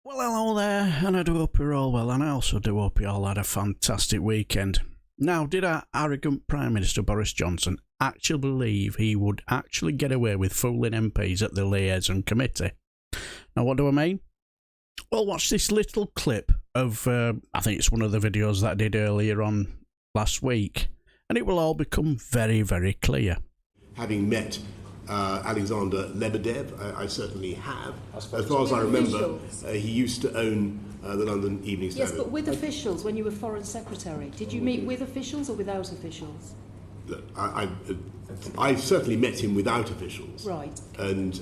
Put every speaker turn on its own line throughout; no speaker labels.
Well, hello there, and I do hope you're all well, and I also do hope you all had a fantastic weekend. Now, did our arrogant Prime Minister Boris Johnson actually believe he would actually get away with fooling MPs at the Liaison Committee? Now, what do I mean? Well, watch this little clip of, I think it's one of the videos that I did earlier on last week, and it will all become very, very clear.
Having met Alexander Lebedev, I certainly have. As far as I remember, he used to own the London Evening Standard.
Yes, but with officials, when you were Foreign Secretary, did you meet with officials or without officials?
I certainly met him without officials.
Right.
And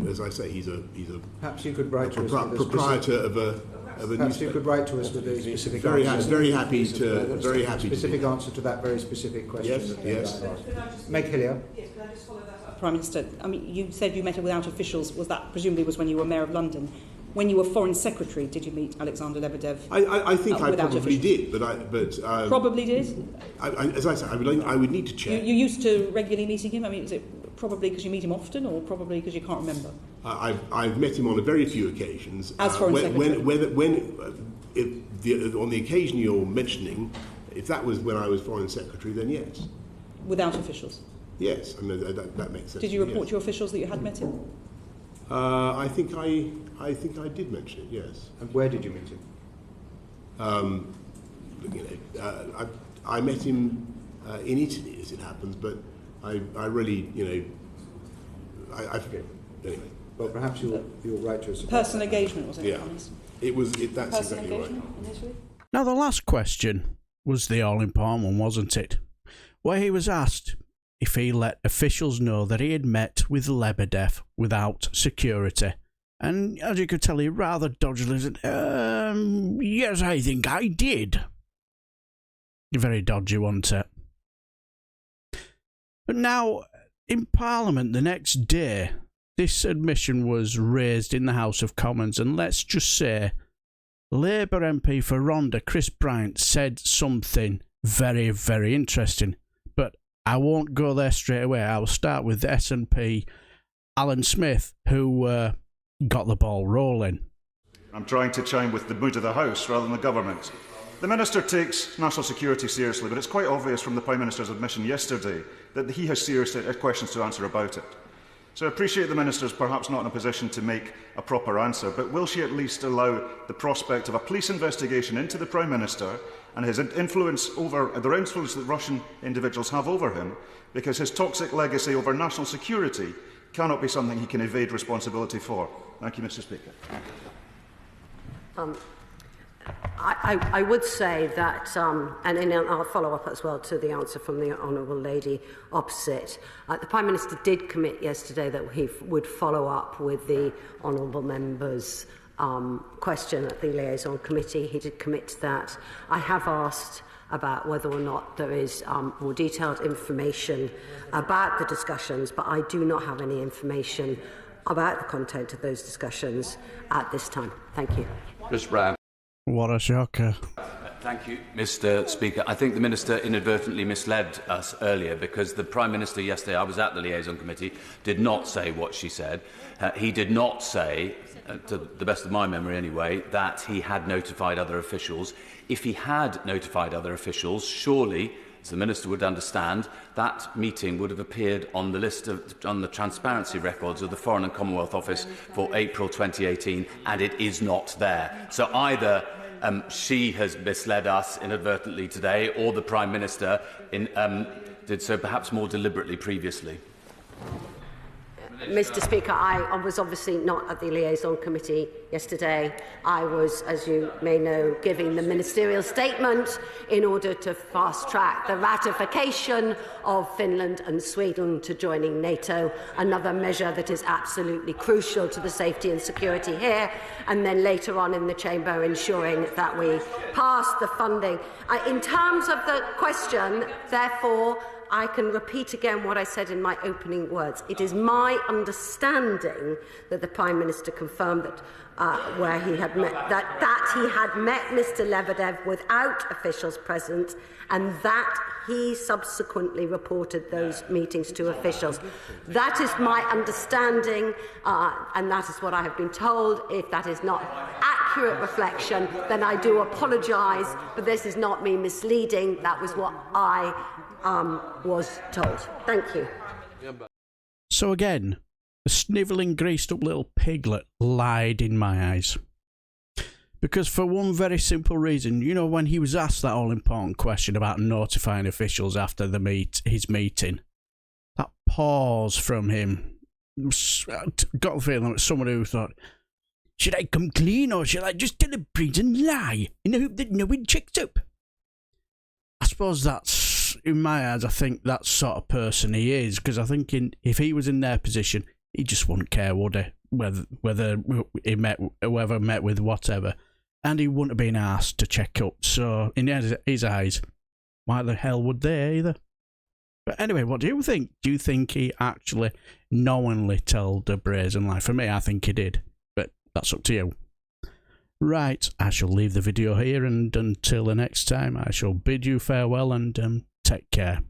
as I say, he's a
perhaps you could write to us
proprietor of a
perhaps you could write to us with a specific
very happy
specific answer to that very specific question.
Yes.
Meg Hillier.
Yes, can I just follow that up? Prime Minister, I mean, you said you met without officials. Was that presumably was when you were Mayor of London? When you were Foreign Secretary, did you meet Alexander Lebedev?
I think I probably
officials?
did, but
probably did.
As I said, I would need to check.
You used to regularly meeting him. I mean, is it probably because you meet him often, or probably because you can't remember?
I've met him on a very few occasions.
As Foreign Secretary.
On the occasion you're mentioning, if that was when I was Foreign Secretary, then yes.
Without officials.
Yes, I mean that makes sense.
Did you report to your officials that you had met him?
I think I did mention it. Yes.
And where did you meet him?
I met him in Italy, as it happens, but I really, I forget. Anyway.
Well, perhaps you'll write to us.
Personal engagement, was it?
Yeah. That's
Personal
exactly
engagement
right.
initially?
Now, the last question was the all-important one, wasn't it? Where he was asked if he let officials know that he had met with Lebedev without security. And as you could tell, he rather dodgily said, yes, I think I did. Very dodgy, wasn't it? But now, in Parliament the next day, this admission was raised in the House of Commons, and let's just say Labour MP for Rhondda, Chris Bryant, said something very, very interesting. But I won't go there straight away. I will start with the SNP Alan Smith, who got the ball rolling.
I'm trying to chime with the mood of the House rather than the government. The Minister takes national security seriously, but it's quite obvious from the Prime Minister's admission yesterday that he has serious questions to answer about it. So I appreciate the Minister is perhaps not in a position to make a proper answer, but will she at least allow the prospect of a police investigation into the Prime Minister and his influence over the influence that Russian individuals have over him, because his toxic legacy over national security cannot be something he can evade responsibility for. Thank you, Mr. Speaker.
I would say that, and then I'll follow up as well to the answer from the Honourable Lady opposite. The Prime Minister did commit yesterday that he would follow up with the Honourable Member's question at the Liaison Committee. He did commit to that. I have asked about whether or not there is more detailed information about the discussions, but I do not have any information about the content of those discussions at this time. Thank you.
Chris Bryant.
What a shocker.
Thank you, Mr. Speaker. I think the Minister inadvertently misled us earlier, because the Prime Minister yesterday, I was at the Liaison Committee, did not say what she said. He did not say, to the best of my memory anyway, that he had notified other officials. If he had notified other officials, surely, as the Minister would understand, that meeting would have appeared on the list on the transparency records of the Foreign and Commonwealth Office for April 2018, and it is not there. So either she has misled us inadvertently today, or the Prime Minister did so perhaps more deliberately previously.
Mr. Speaker, I was obviously not at the Liaison Committee yesterday. I was, as you may know, giving the ministerial statement in order to fast-track the ratification of Finland and Sweden to joining NATO, another measure that is absolutely crucial to the safety and security here, and then later on in the Chamber ensuring that we pass the funding. In terms of the question, therefore, I can repeat again what I said in my opening words. It is my understanding that the Prime Minister confirmed that where he had met that he had met Mr. Lebedev without officials present, and that he subsequently reported those meetings to officials. That is my understanding, and that is what I have been told. If that is not accurate reflection, then I do apologise, but this is not me misleading. That was what I was told. Thank you.
So again, the snivelling, greased-up little piglet lied in my eyes. Because for one very simple reason, you know, when he was asked that all-important question about notifying officials after his meeting, that pause from him, got the feeling it was someone who thought, should I come clean or should I just tell the prince and lie in the hope that no one checks up? I suppose that's, in my eyes, I think that's sort of person he is, because I think if he was in their position, he just wouldn't care, would he? Whether he met whoever met with whatever, and he wouldn't have been asked to check up. So in his eyes, why the hell would they either? But anyway, what do you think? Do you think he actually knowingly told a brazen lie? For me, I think he did, but that's up to you. Right, I shall leave the video here, and until the next time, I shall bid you farewell and take care.